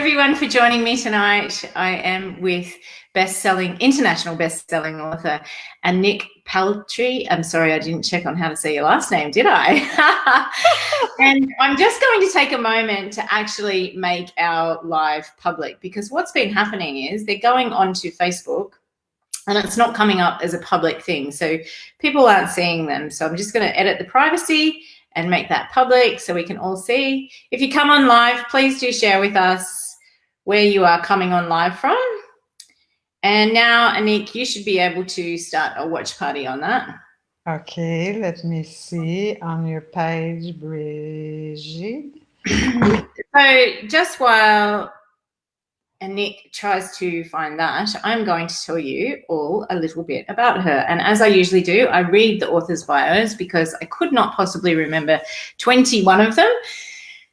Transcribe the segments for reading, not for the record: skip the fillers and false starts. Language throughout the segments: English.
everyone for joining me tonight. I am with international best-selling author Anick Patry. I'm sorry, I didn't check on how to say your last name, did I? And I'm just going to take a moment to actually make our live public, because what's been happening is they're going onto Facebook and it's not coming up as a public thing. So people aren't seeing them. So I'm just going to edit the privacy and make that public so we can all see. If you come on live, please do share with us where you are coming on live from. And now, Anick, you should be able to start a watch party on that. Okay, let me see on your page, Brigid. So just while Anick tries to find that, I'm going to tell you all a little bit about her. And as I usually do, I read the author's bios because I could not possibly remember 21 of them.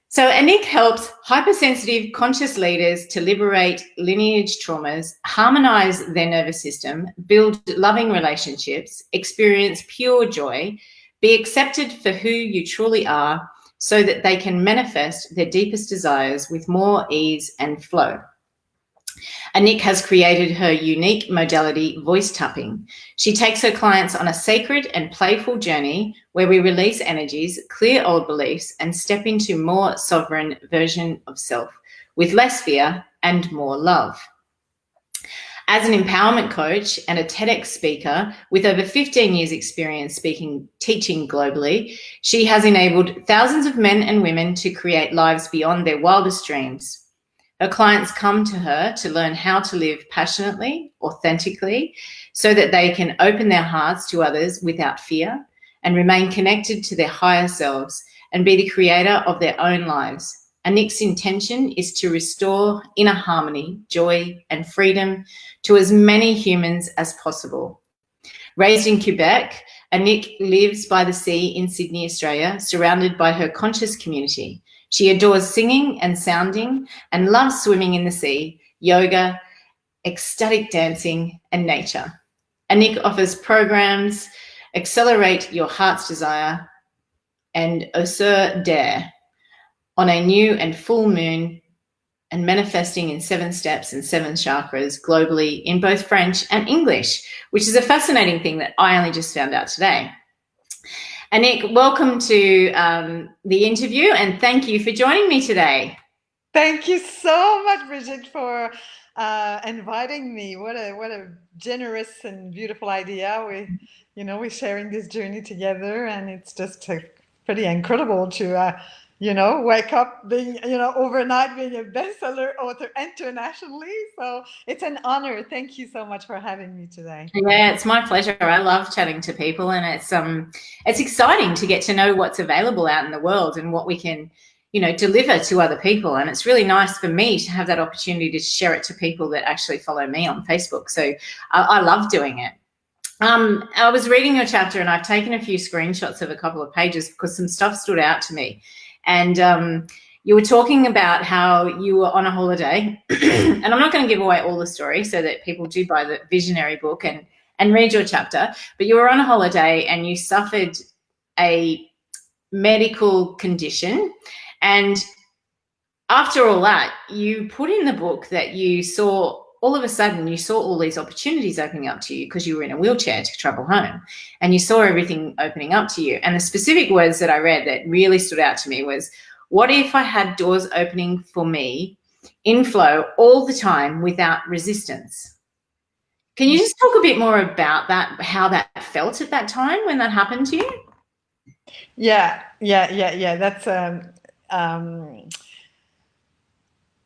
So Anick helps hypersensitive conscious leaders to liberate lineage traumas, harmonize their nervous system, build loving relationships, experience pure joy, be accepted for who you truly are so that they can manifest their deepest desires with more ease and flow. Anick has created her unique modality, voice tapping. She takes her clients on a sacred and playful journey where we release energies, clear old beliefs, and step into more sovereign version of self with less fear and more love. As an empowerment coach and a TEDx speaker with over 15 years experience teaching globally, she has enabled thousands of men and women to create lives beyond their wildest dreams. Her clients come to her to learn how to live passionately, authentically, so that they can open their hearts to others without fear and remain connected to their higher selves and be the creator of their own lives. Anick's intention is to restore inner harmony, joy, and freedom to as many humans as possible. Raised in Quebec, Anick lives by the sea in Sydney, Australia, surrounded by her conscious community. She adores singing and sounding and loves swimming in the sea, yoga, ecstatic dancing, and nature. Anick offers programs Accelerate Your Heart's Desire and Osur Dare on a new and full moon, and manifesting in 7 steps and 7 chakras globally in both French and English, which is a fascinating thing that I only just found out today. Anick, welcome to the interview, and thank you for joining me today. Thank you so much, Brigid, for inviting me. What a generous and beautiful idea. We're sharing this journey together, and it's just pretty incredible to wake up being, overnight being a bestseller author internationally. So it's an honor. Thank you so much for having me today. Yeah, it's my pleasure. I love chatting to people, and it's exciting to get to know what's available out in the world and what we can, deliver to other people. And it's really nice for me to have that opportunity to share it to people that actually follow me on Facebook. So I love doing it. I was reading your chapter and I've taken a few screenshots of a couple of pages because some stuff stood out to me. And you were talking about how you were on a holiday, and I'm not going to give away all the story so that people do buy the Visionary book and read your chapter, but you were on a holiday and you suffered a medical condition. And after all that, you put in the book that you saw, all of a sudden, you saw all these opportunities opening up to you because you were in a wheelchair to travel home, and you saw everything opening up to you. And the specific words that I read that really stood out to me was, what if I had doors opening for me in flow all the time without resistance? Can you just talk a bit more about that, how that felt at that time when that happened to you? Yeah. That's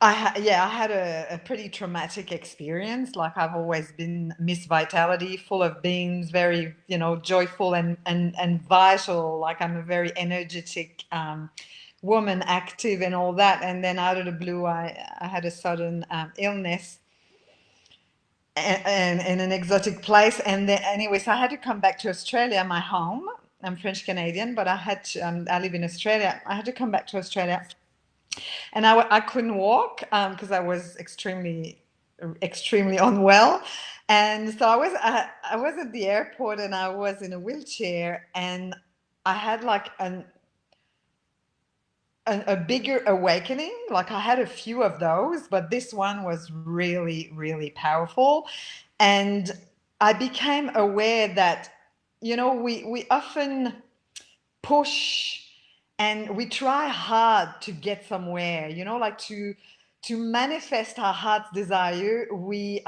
I had a pretty traumatic experience. Like, I've always been Miss Vitality, full of beings, very, joyful and vital. Like, I'm a very energetic woman, active and all that. And then out of the blue, I had a sudden illness and in an exotic place. And then, anyways, I had to come back to Australia, my home. I'm French Canadian, but I live in Australia. I had to come back to Australia. And I couldn't walk because I was extremely unwell. And so I was at the airport and I was in a wheelchair, and I had like a bigger awakening. Like I had a few of those, but this one was really, really powerful. And I became aware that, we often push and we try hard to get somewhere, like to manifest our heart's desire. We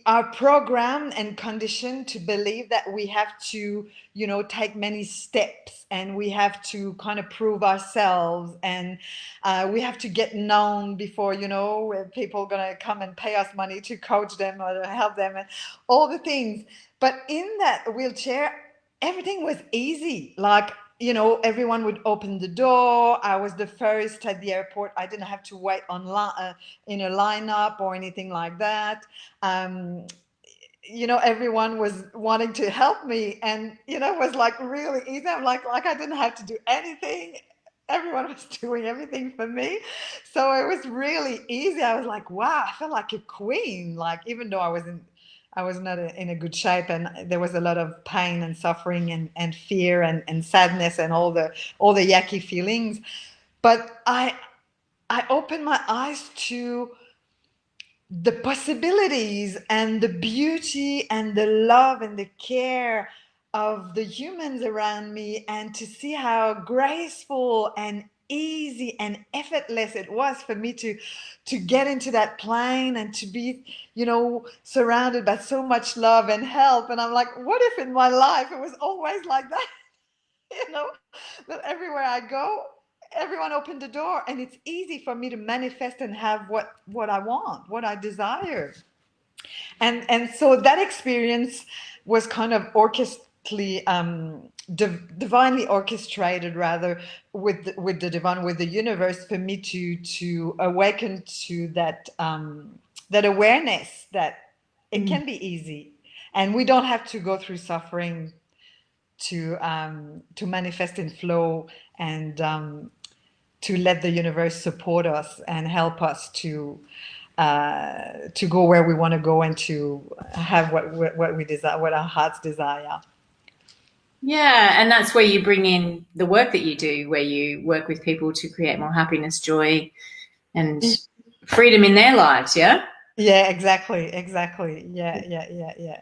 are programmed and conditioned to believe that we have to, take many steps, and we have to kind of prove ourselves, and we have to get known before, people are going to come and pay us money to coach them or to help them, and all the things. But in that wheelchair, everything was easy. Like, everyone would open the door. I was the first at the airport. I didn't have to wait online in a lineup or anything like that. um, everyone was wanting to help me, and it was like really easy. I'm like I didn't have to do anything. Everyone was doing everything for me, so it was really easy. I was like, wow, I felt like a queen. Like, even though I was not in a good shape, and there was a lot of pain and suffering and fear and sadness and all the yucky feelings. But I opened my eyes to the possibilities and the beauty and the love and the care of the humans around me, and to see how graceful and easy and effortless it was for me to get into that plane and to be, surrounded by so much love and help. And I'm like, what if in my life it was always like that? you know that everywhere I go, everyone opened the door, and it's easy for me to manifest and have what I want, what I desire. And so that experience was kind of divinely orchestrated, rather, with the divine, with the universe, for me to awaken to that awareness that it can be easy, and we don't have to go through suffering to manifest in flow, and to let the universe support us and help us to go where we want to go, and to have what we desire, what our hearts desire. Yeah, and that's where you bring in the work that you do, where you work with people to create more happiness, joy, and freedom in their lives. Yeah. Yeah, exactly. Yeah.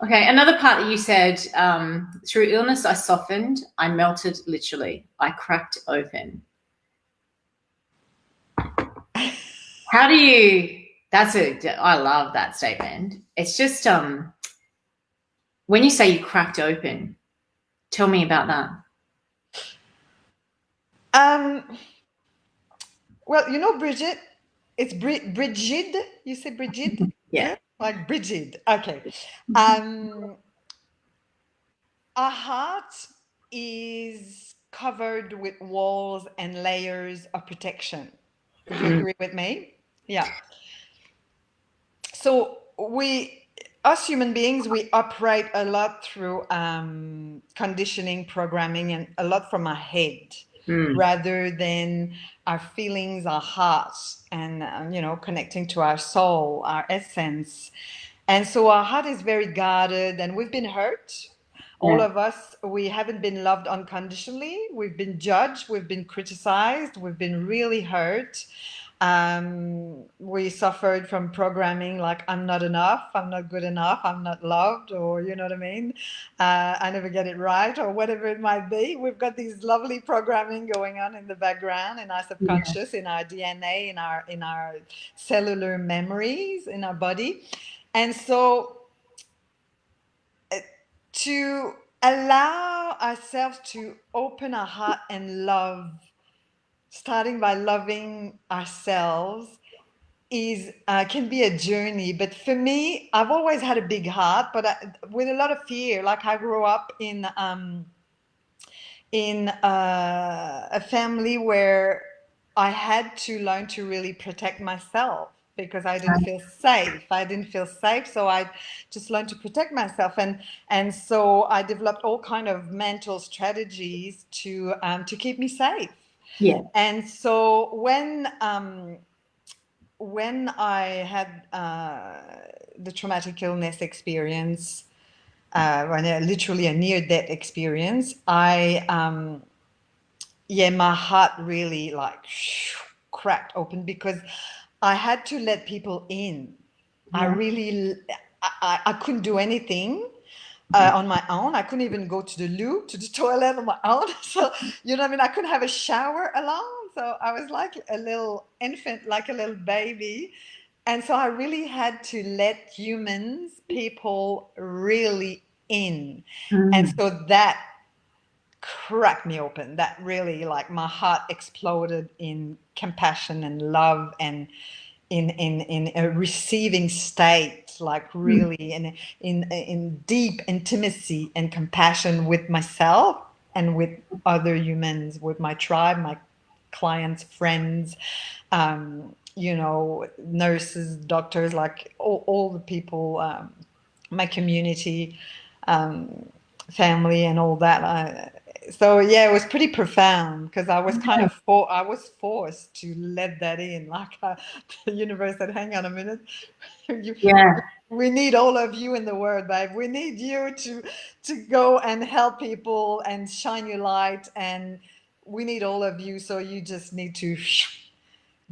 Okay, another part that you said, through illness, I softened, I melted literally, I cracked open. How do you, I love that statement. It's just, when you say you cracked open, tell me about that. Well, Bridget, it's Brigid. You say Brigid? Yeah. Yeah, like Brigid. Okay. Um, our heart is covered with walls and layers of protection. Would you agree with me? Yeah. So us human beings, we operate a lot through conditioning, programming, and a lot from our head, Mm. rather than our feelings, our hearts, and connecting to our soul, our essence. And so our heart is very guarded, and we've been hurt. All Yeah. of us, we haven't been loved unconditionally. We've been judged, we've been criticized, we've been really hurt. We suffered from programming like, I'm not enough, I'm not good enough, I'm not loved, or you know what I mean? I never get it right, or whatever it might be. We've got these lovely programming going on in the background, in our Yeah. subconscious, in our DNA, in our cellular memories, in our body. And so to allow ourselves to open our heart and love, starting by loving ourselves, is can be a journey. But for me, I've always had a big heart, but with a lot of fear. Like, I grew up in a family where I had to learn to really protect myself, because I didn't feel safe. I didn't feel safe, so I just learned to protect myself, and so I developed all kind of mental strategies to keep me safe. Yeah. And so when I had the traumatic illness experience, literally a near-death experience, yeah, my heart really like cracked open because I had to let people in. I Yeah. really, I couldn't do anything on my own. I couldn't even go to the loo, to the toilet on my own. So, you know what I mean? I couldn't have a shower alone. So I was like a little infant, like a little baby. And so I really had to let humans, people really in. And Mm. so that cracked me open. That really, like, my heart exploded in compassion and love and in a receiving state, like Mm. really in deep intimacy and compassion with myself and with other humans, with my tribe, my clients, friends, you know, nurses, doctors, like all the people, my community, family, and all that. So yeah, it was pretty profound because I was kind of I was forced to let that in. Like the universe said, "Hang on a minute, you, Yeah. we need all of you in the world, babe. We need you to go and help people and shine your light, and we need all of you. So you just need to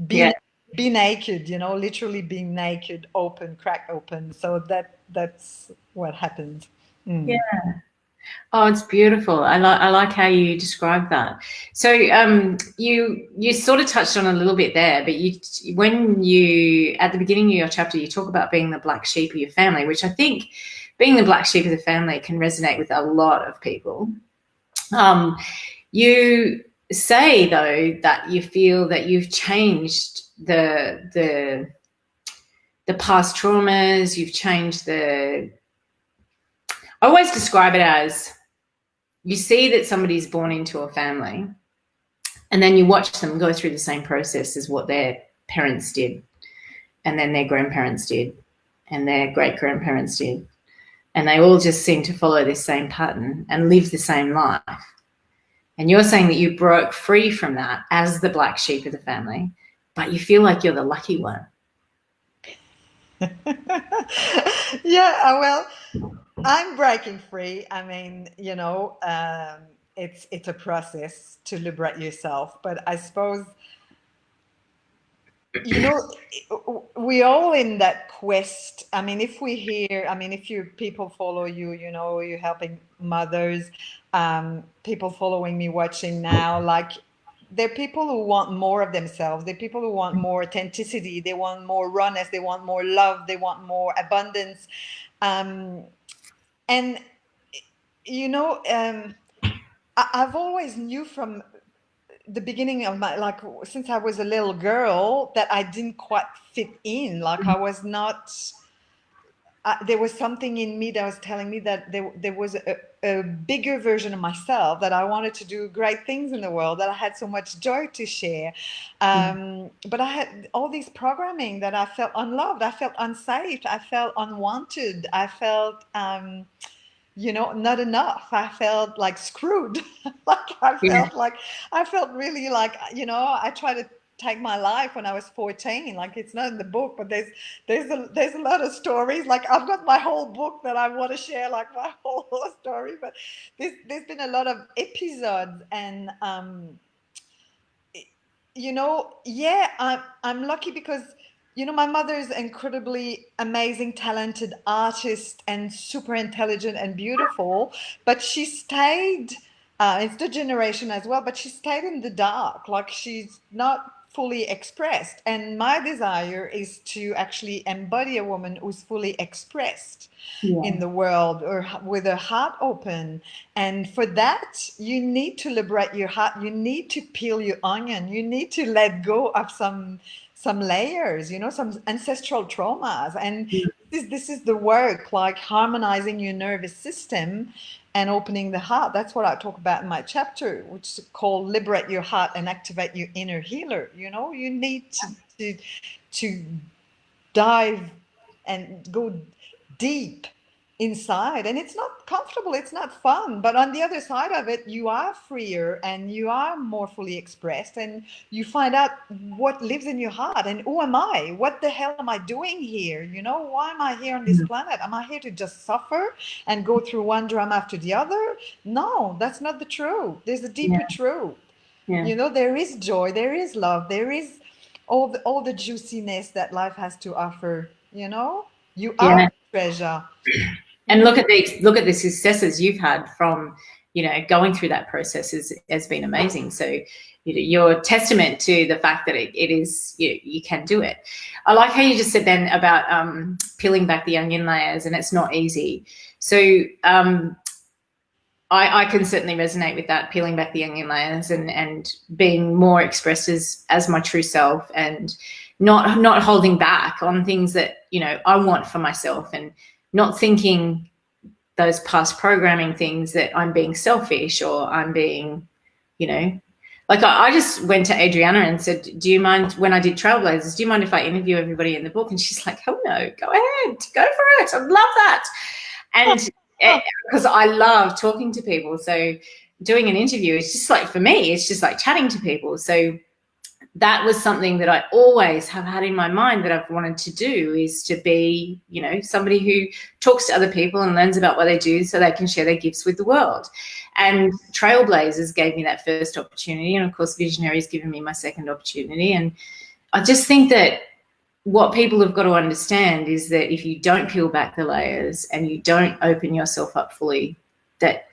Yeah. be naked, you know, literally being naked, open, crack open. So that's what happened. Yeah. Mm. Oh, it's beautiful. I like how you describe that. So you sort of touched on a little bit there, but you when you at the beginning of your chapter you talk about being the black sheep of your family, which I think being the black sheep of the family can resonate with a lot of people. Um, you say though that you feel that you've changed the past traumas, you've changed the I always describe it as you see that somebody's born into a family and then you watch them go through the same process as what their parents did and then their grandparents did and their great grandparents did and they all just seem to follow this same pattern and live the same life. And you're saying that you broke free from that as the black sheep of the family, but you feel like you're the lucky one. Yeah, well, I'm breaking free. I mean, you know, it's a process to liberate yourself, but I suppose, you know, we all in that quest. I mean, if we hear, I mean, if you people follow you, you know, you're helping mothers, people following me, watching now, like they're people who want more of themselves. They're people who want more authenticity. They want more rawness. They want more love. They want more abundance. Um, and you know, I've always knew from the beginning of my, like, since I was a little girl, that I didn't quite fit in. Like I was not. There was something in me that was telling me that there was a bigger version of myself, that I wanted to do great things in the world, that I had so much joy to share. But I had all these programming that I felt unloved, I felt unsafe, I felt unwanted, I felt you know, not enough. I felt like screwed. Like Yeah. I felt really like, you know, I tried to take my life when I was 14. Like it's not in the book, but there's a lot of stories. Like I've got my whole book that I want to share, like my whole story. But there's been a lot of episodes, and you know, yeah, I'm lucky because, you know, my mother is incredibly amazing, talented artist and super intelligent and beautiful, but she stayed. It's the generation as well, but she stayed in the dark. Like she's not fully expressed. And my desire is to actually embody a woman who's fully expressed in Yeah. the world, or with her heart open. And for that, you need to liberate your heart. You need to peel your onion. You need to let go of some layers, you know, some ancestral traumas. And this is the work, like harmonizing your nervous system and opening the heart. That's what I talk about in my chapter, which is called Liberate Your Heart and Activate Your Inner Healer. You know, you need to dive and go deep inside, and it's not comfortable, it's not fun, but on the other side of it, you are freer and you are more fully expressed, and you find out what lives in your heart, and who am I, what the hell am I doing here, you know, why am I here on this planet? Am I here to just suffer and go through one drama after the other? No, that's not the truth. There's a deeper Yeah. truth. Yeah. You know, there is joy, there is love, there is all the juiciness that life has to offer. You know, you are Yeah. the treasure. And You, look at the successes you've had from, going through that process has been amazing. So, you're testament to the fact that it is, you can do it. I like how you just said then about peeling back the onion layers, and it's not easy. So I can certainly resonate with that, peeling back the onion layers, and being more expressed as my true self, and not holding back on things that, I want for myself, and not thinking those past programming things that I'm being selfish, or I'm being, like I just went to Adriana and said, do you mind, when I did Trailblazers, do you mind if I interview everybody in the book? And she's like, oh no, go ahead, go for it. I love that. And because I love talking to people. So doing an interview is just like, for me, it's just like chatting to people. So that was something that I always have had in my mind that I've wanted to do, is to be, somebody who talks to other people and learns about what they do so they can share their gifts with the world. And Trailblazers gave me that first opportunity. And of course, Visionary's given me my second opportunity. And I just think that what people have got to understand is that if you don't peel back the layers and you don't open yourself up fully, that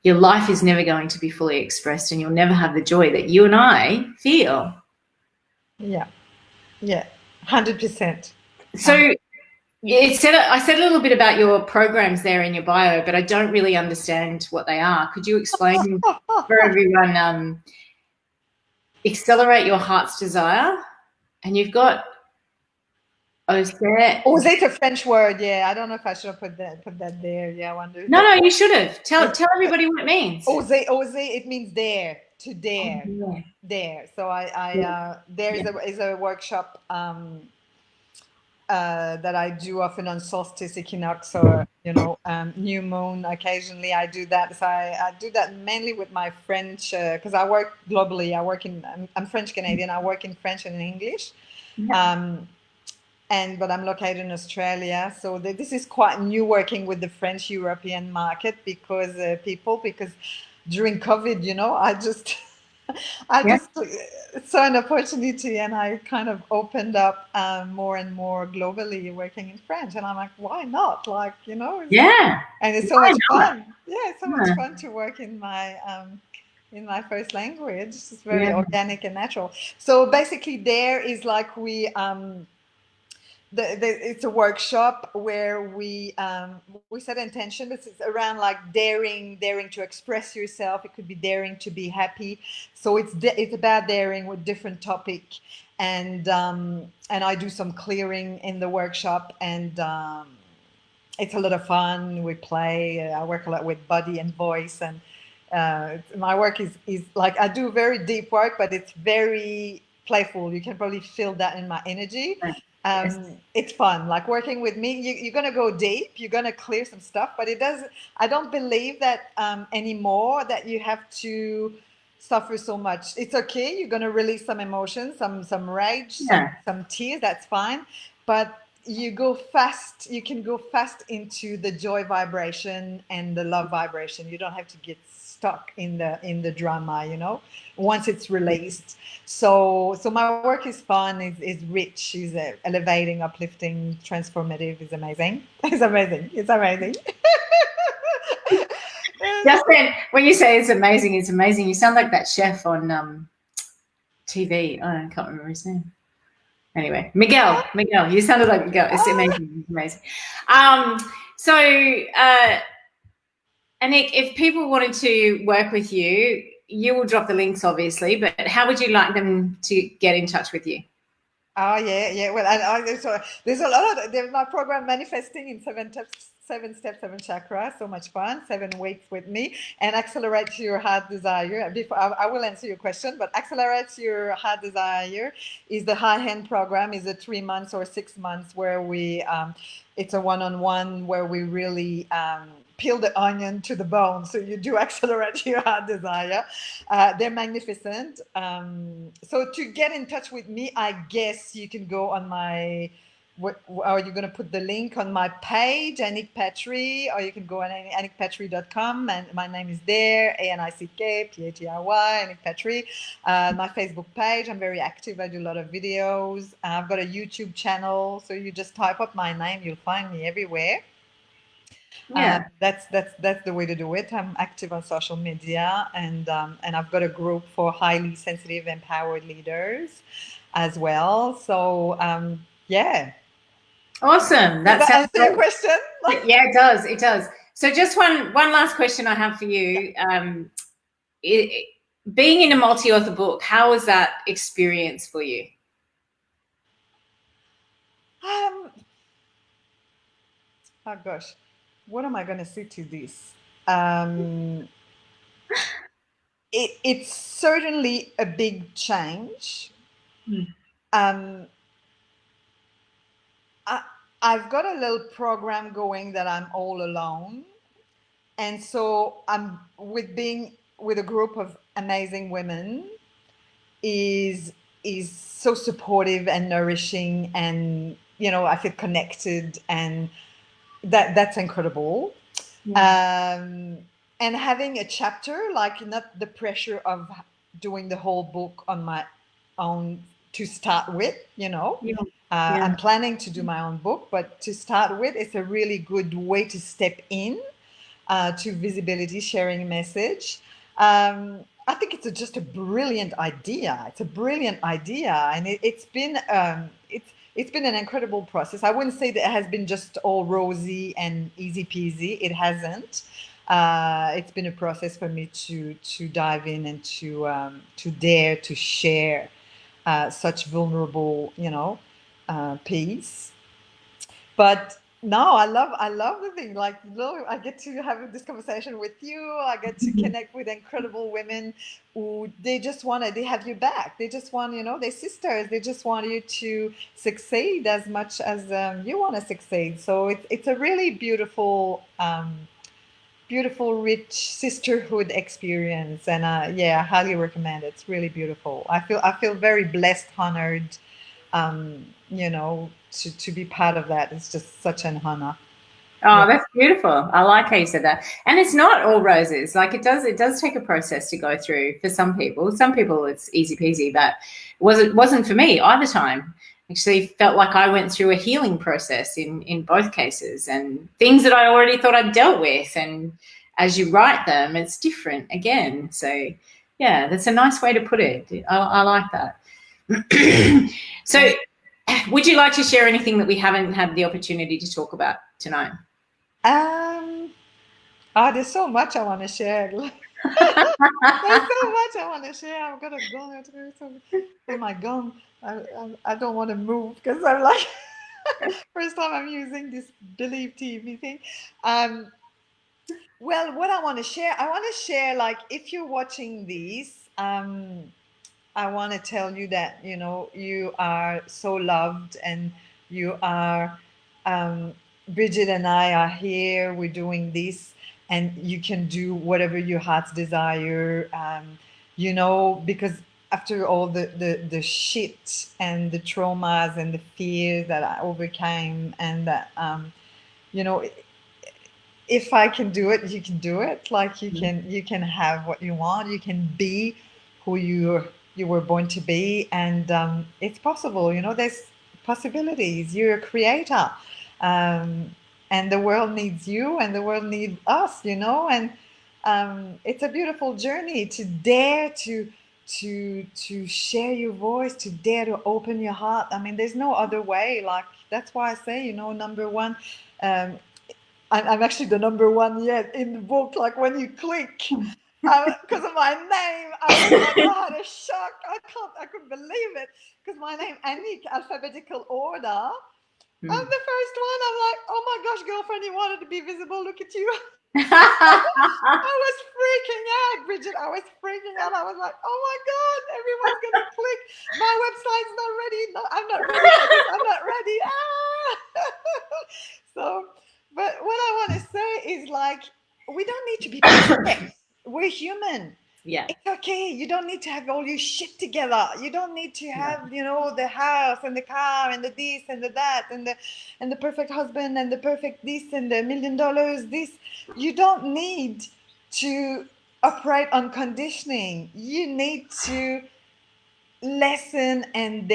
your life is never going to be fully expressed, and you'll never have the joy that you and I feel. yeah, yeah, 100%. So I said a little bit about your programs there in your bio, but I don't really understand what they are. Could you explain for everyone? Accelerate your heart's desire, and you've got Oser. Oh, is it a French word? Yeah, I don't know if I should have put that there. Yeah, I wonder. No, you should have. Tell everybody what it means. Ose, it means dare, to Oh, dare, yeah. dare. So there Yeah. is a workshop that I do often on solstice, equinox, or new moon. Occasionally, I do that. So I do that mainly with my French, because I work globally. I'm French Canadian. I work in French and in English. Yeah. Um, but I'm located in Australia, so this is quite new, working with the French European market, because during COVID, I just I Yeah. just saw an opportunity, and I kind of opened up more and more globally, working in French, and I'm like, why not? Like, Yeah. and it's so Why much not? fun. Yeah, it's so much Yeah. fun to work in my first language. It's very Yeah. organic and natural. So basically, there is like it's a workshop where we set intention. This is around like daring to express yourself. It could be daring to be happy. So it's about daring with different topic, and I do some clearing in the workshop, and it's a lot of fun. We play. I work a lot with body and voice, and my work is like, I do very deep work, but it's very playful. You can probably feel that in my energy. Yes. It's fun, like working with me. You're gonna go deep. You're gonna clear some stuff, but it does. I don't believe that anymore. That you have to suffer so much. It's okay. You're gonna release some emotions, some rage, Yeah. some tears. That's fine, but you go fast. You can go fast into the joy vibration and the love vibration. You don't have to get stuck in the drama, once it's released. So my work is fun, is rich, is elevating, uplifting, transformative. Is amazing. It's amazing. It's amazing. Justin, when you say it's amazing, you sound like that chef on TV. I can't remember his name. Anyway, Miguel, you sounded like Miguel. It's amazing. It's amazing. So, Anick, if people wanted to work with you, you will drop the links, obviously, but how would you like them to get in touch with you? Oh yeah. Well, there's a lot of there's my program, Manifesting in 7 steps, 7 steps, 7 chakras. So much fun. 7 weeks with me, and accelerate your heart desire. Before I will answer your question, but accelerate your heart desire is the high end program. Is a 3 months or 6 months where it's a one-on-one where we really peel the onion to the bone. So you do accelerate your heart desire. They're magnificent. So to get in touch with me, I guess you can go on my are you going to put the link on my page, Anick Patry, or you can go on anickpatry.com, and my name is there, ANICK PATRY, Anick Patry. My Facebook page, I'm very active. I do a lot of videos. I've got a YouTube channel, so you just type up my name, you'll find me everywhere. Yeah. That's the way to do it. I'm active on social media, and I've got a group for highly sensitive, empowered leaders as well. So yeah. Awesome. Does That that sounds answer your great. question? Yeah, it does. It does. So just one last question I have for you. It, being in a multi-author book, how was that experience for you? Oh gosh, what am I going to say to this? It's certainly a big change. Um, I've got a little program going that I'm all alone. And so I'm being with a group of amazing women is so supportive and nourishing, and I feel connected, and that's incredible. And having a chapter, like not the pressure of doing the whole book on my own to start with, I'm planning to do my own book, but to start with, it's a really good way to step in to visibility, sharing a message. I think it's just a brilliant idea. It's a brilliant idea, and it's been an incredible process. I wouldn't say that it has been just all rosy and easy peasy. It hasn't. It's been a process for me to dive in and to dare to share such vulnerable, piece. But no, I love the thing. Like, I get to have this conversation with you. I get to connect with incredible women who they have your back. They just want, they're sisters. They just want you to succeed as much as you want to succeed. So it's a really beautiful, beautiful, rich sisterhood experience. And yeah, I highly recommend it. It's really beautiful. I feel very blessed, honored, to be part of that. It's just such an honor. Yeah. Oh, that's beautiful. I like how you said that. And it's not all roses. Like it does take a process to go through for some people. Some people it's easy peasy, but it wasn't for me either time. Actually felt like I went through a healing process in both cases, and things that I already thought I'd dealt with. And as you write them, it's different again. So yeah, that's a nice way to put it. I like that. So would you like to share anything that we haven't had the opportunity to talk about tonight? There's so much I want to share. There's so much I want to share. I've got a gun. Oh my gun. I don't want to move because I'm like, first time I'm using this Believe TV thing. Well, what I want to share, like, if you're watching these, I want to tell you that, you are so loved, and you are, Brigid and I are here, we're doing this, and you can do whatever your heart's desire, because after all the shit and the traumas and the fears that I overcame, and that, you know, if I can do it, you can do it. Like, you can have what you want. You can be who you were born to be, and it's possible. There's possibilities. You're a creator, and the world needs you, and the world needs us. And it's a beautiful journey to dare to share your voice, to dare to open your heart. I mean, there's no other way. Like, that's why I say, number one. I'm actually the number one yet in the book. Like, when you click, because of my name, I had a shock. I couldn't believe it, because my name, Anick, alphabetical order. I'm the first one. I'm like, oh my gosh, girlfriend, you wanted to be visible. Look at you. I was freaking out, Brigid. I was freaking out. I was like, oh my God, everyone's going to click. My website's not ready. No, I'm not ready for this. I'm not ready. So, but what I want to say is, like, we don't need to be perfect. We're human. Yeah. It's okay. You don't need to have all your shit together. You don't need to have, you know, the house and the car and the this and the that and the perfect husband and the perfect this and the $1 million this. You don't need to operate on conditioning. You need to listen and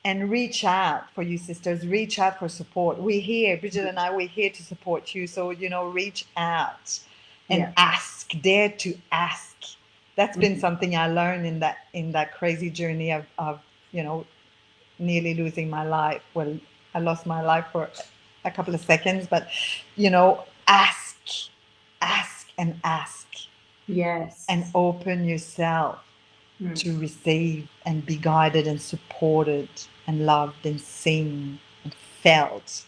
and reach out for you sisters, reach out for support. We're here, Brigid and I, we're here to support you. So, you know, reach out and ask, dare to ask. That's been something I learned in that crazy journey of, you know, nearly losing my life. Well, I lost my life for a couple of seconds, but, you know, ask and ask. Yes. And open yourself to receive and be guided and supported and loved and seen and felt.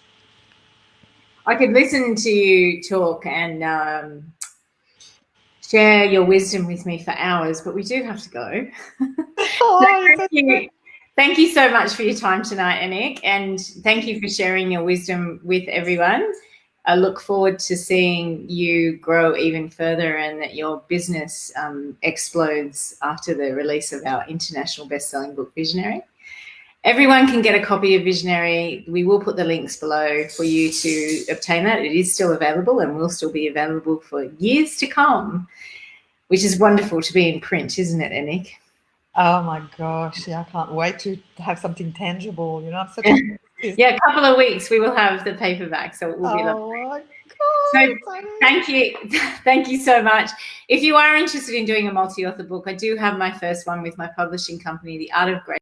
I could listen to you talk and share your wisdom with me for hours, but we do have to go. Thank you so much for your time tonight, Anick, and thank you for sharing your wisdom with everyone. I look forward to seeing you grow even further and that your business explodes after the release of our international best-selling book, Visionary. Everyone can get a copy of Visionary. We will put the links below for you to obtain that. It is still available and will still be available for years to come, which is wonderful to be in print, isn't it, Anick? Oh my gosh, yeah, I can't wait to have something tangible. You know, I'm such a yeah, a couple of weeks we will have the paperback, so it will be lovely. Oh my God. So thank you so much. If you are interested in doing a multi-author book, I do have my first one with my publishing company, The Art of Grace.